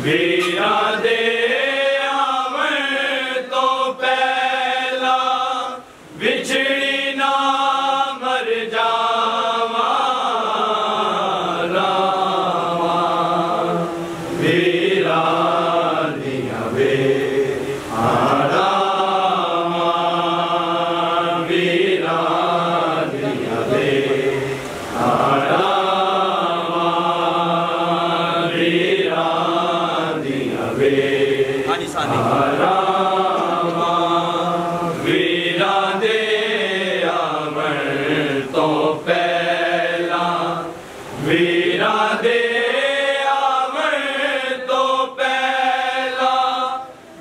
वीरा दे आवन तो पहला विछड़ी ना मर जावा रामा वीरा दिया वे रामा वीरा दिया वे रामा वीरा दे आवन तो पहला वीरा दे आवन तो पहला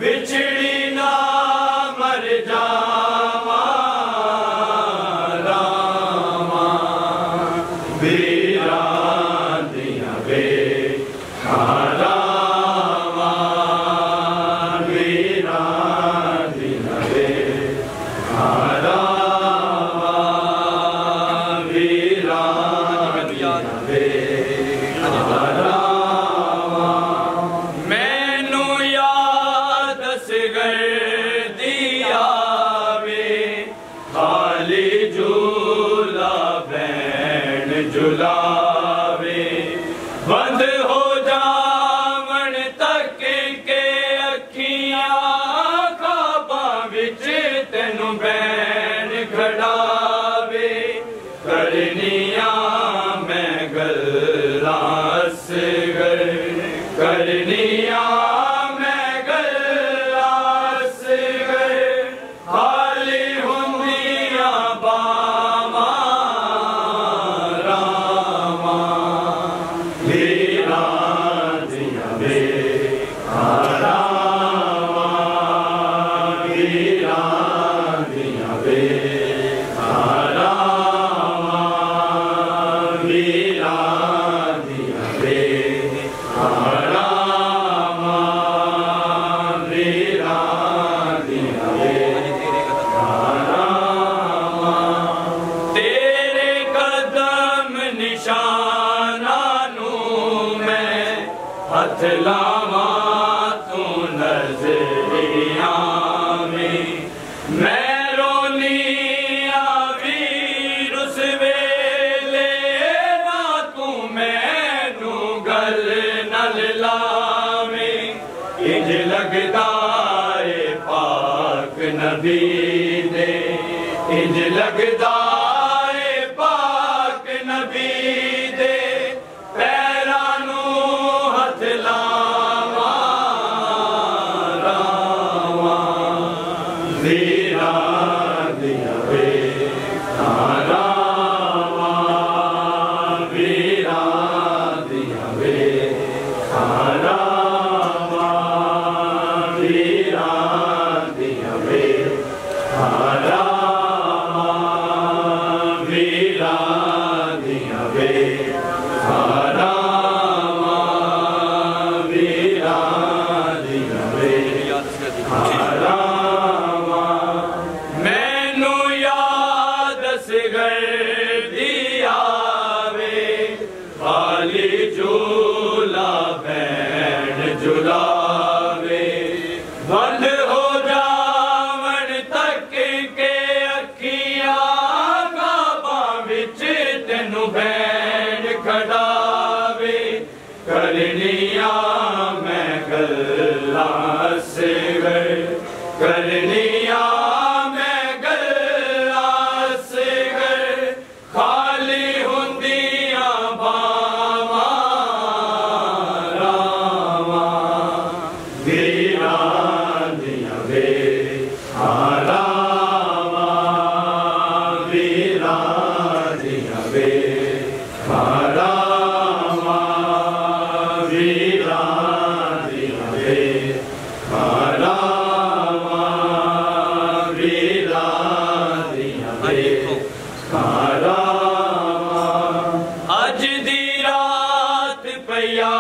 विछड़ी ना मर जावा रामा वीरा दिया वे मैनू याद असगर दिया वे खाली झूला बैन झुलावे बंद हो जावन तक के अखियां खाबा विच तेनू बैन खड़ावे करनिया मैं गल्लास करनिया मैं गल्लास खाली हुंदिया बामा रामा वीरा दिया वे रामा वीरा दिया वे रामा वीरा दिया वे रामा वीरा दिया वे रामा तेरे कदम निशाना नू मैं हथ लावा तू नजरिया में मैं रोनी आवीर उस वेले ना तू मैनू गल नल लावे इंज लगदा ए पाक नबी दे इंज लगदा ए पाक नबी दे पैरां नू हथ लावा रामा वीरा दिया वे रामा वीरा दिया वे रामा वीरा दिया वे रामा वीरा दिया वे रामा वीरा दिया वे रामा मैनू याद असगर दिया वे खाली झूला बैन झुलावे बंद हो जावन तक के अखियां खाबा विच तेनू बैन खड़ावे करनिया मैं गल्लास करनिया मैं गल्लास खाली हुंदिया बावा रामा वीरा दिया वे रामा वीरा दिया वे रामा वीरा दिया वे रामा वीरा दिया वे रामा अज दी रात पया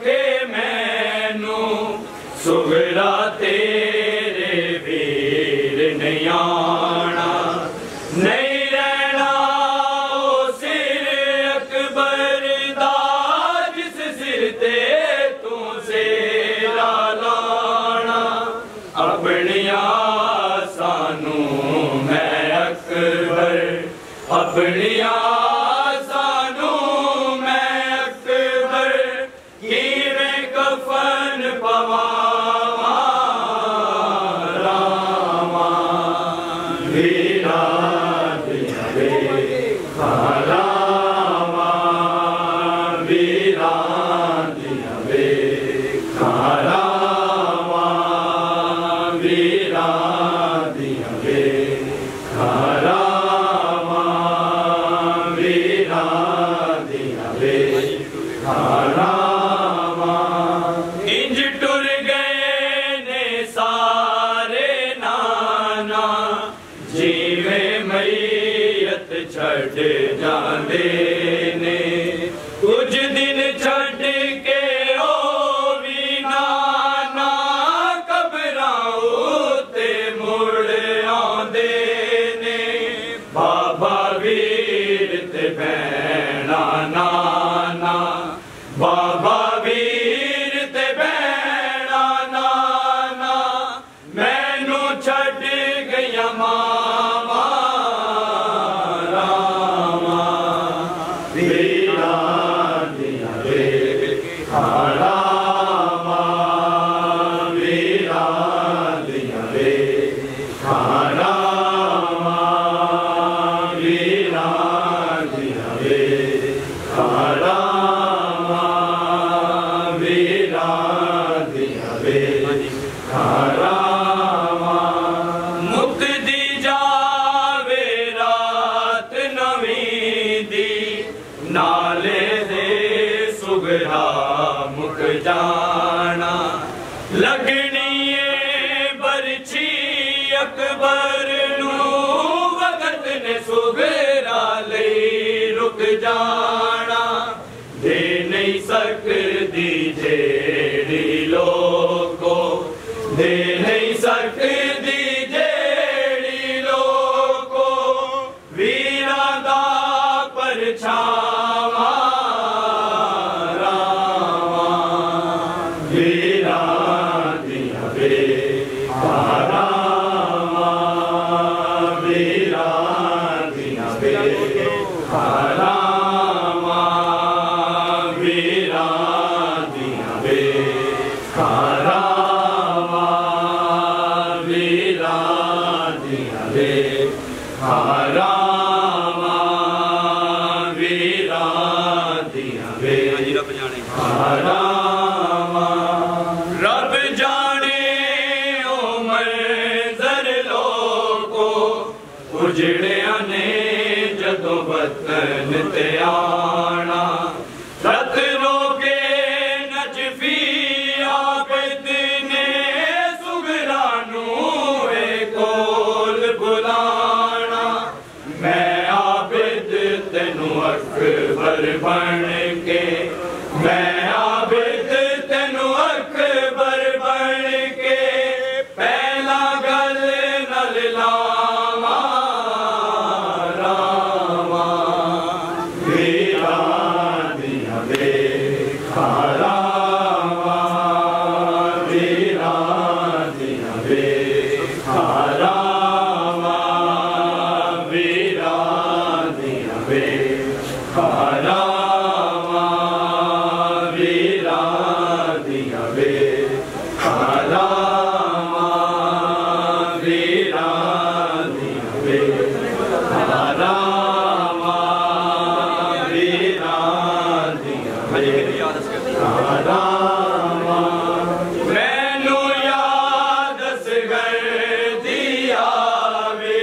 के मैनू सुगड़ा तेरे वीर नहीं आना नहीं रहना ओ सिर अकबर दा जिस सिर ते तू से अपनिया सानू मैं अकबर कीवें कफन पवावा रामा वीरा दिया वे रामा वीरा दिया वे रामा वीरा दिया वे रामा वीरा दिया वे रामा इंज टुर गए ने सारे नाना जीवे मैयत छड़ जांदे ने कुछ दिन छड़ के ओ भी नाना कबरां ते मुड़ आंदे ने बाबा वीर ते भैणा नाना बाबा वीर ते भैणा नाना मैनू छड़ गया मामा रामा वीरा दिया वे रामा वीरा दिया वे रामा वीरा दिया वे रामा वीरा दिया वे रामा मुक्ति जावे रात नवीं दी नाले दे सुगरा मुक जाना लगनी है बरछी अकबर नू वक्त ने सुगरा ले रुक जाना दे नहीं सकदी जेड़ी लोको दे नहीं सकदी जेड़ी लोको वीरा दा परछावा रामा वीरा दिया वे रामा वीरा दिया वे रामा वीरा दिया वे रामा वीरा दिया वे रामा वीरा दिया वे रामा रब जाने ओ मंजर लोको उजड़िया ने जदों वतन ते आना रत रोके नजफी आबिद ने सुगरा नू कोल बुलाना मैं आबिद तेनू अकबर बन के मैं आबिद तेनू अकबर बन के पहला गल नल लावा रामा वीरा दिया वे रामा वीरा दिया वे रामा वीरा दिया वे रामा वीरा दिया वे रामा वीरा दिया वे रामा वीरा दिया वे रामा मैनू याद असगर दिया वे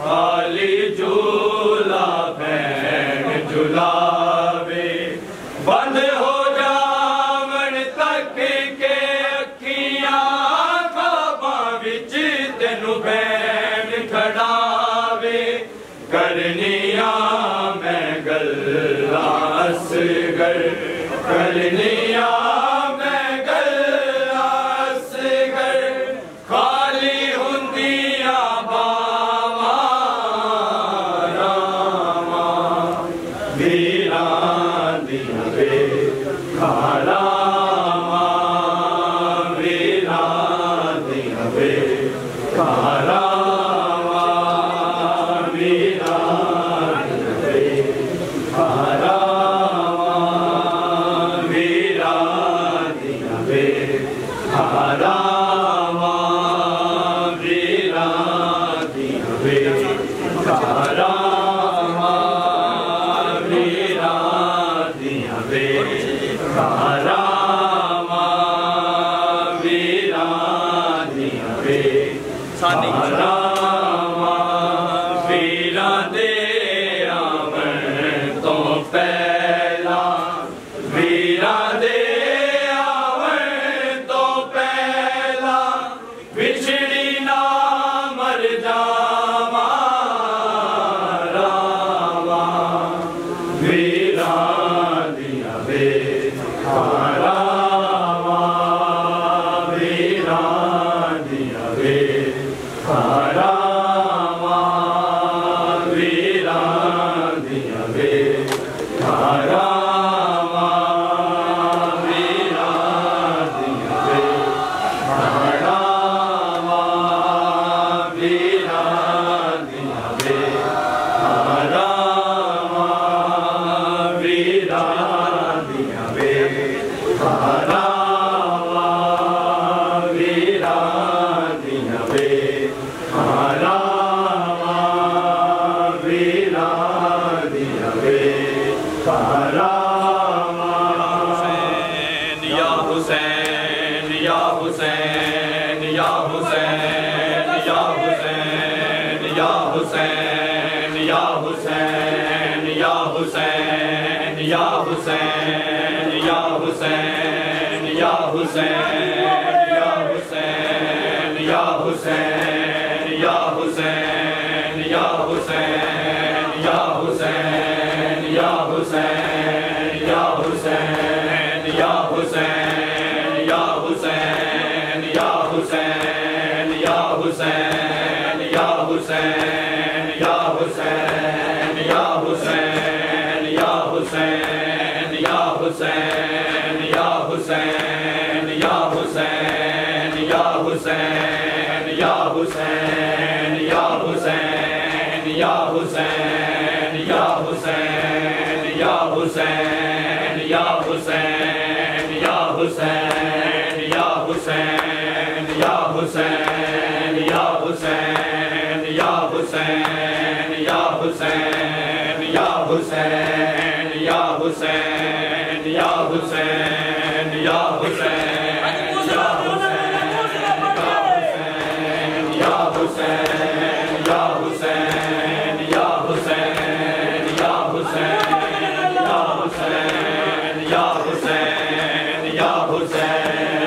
खाली झूला भैन झुलावे बंद हो जावन तक के अखियां ख्वाबां विच तेनू भैन खड़ावे करनिया मैं गल्लां असगर करनिया मैं गल्लां असगर खाली हुंदियां बावां रामा वीरा दिया वे रामा वीरा दिया वे रामा वीरा Karama Viradi Ave Karama Viradi Ave Karama Viradi Ave Karama Viradi Avan to pehla Viradi बिछड़ी ना मर जावा रामा वीरानी वे रामा वीरानी वे रामा वीरानी वे रामा वीरानी वे Hussein,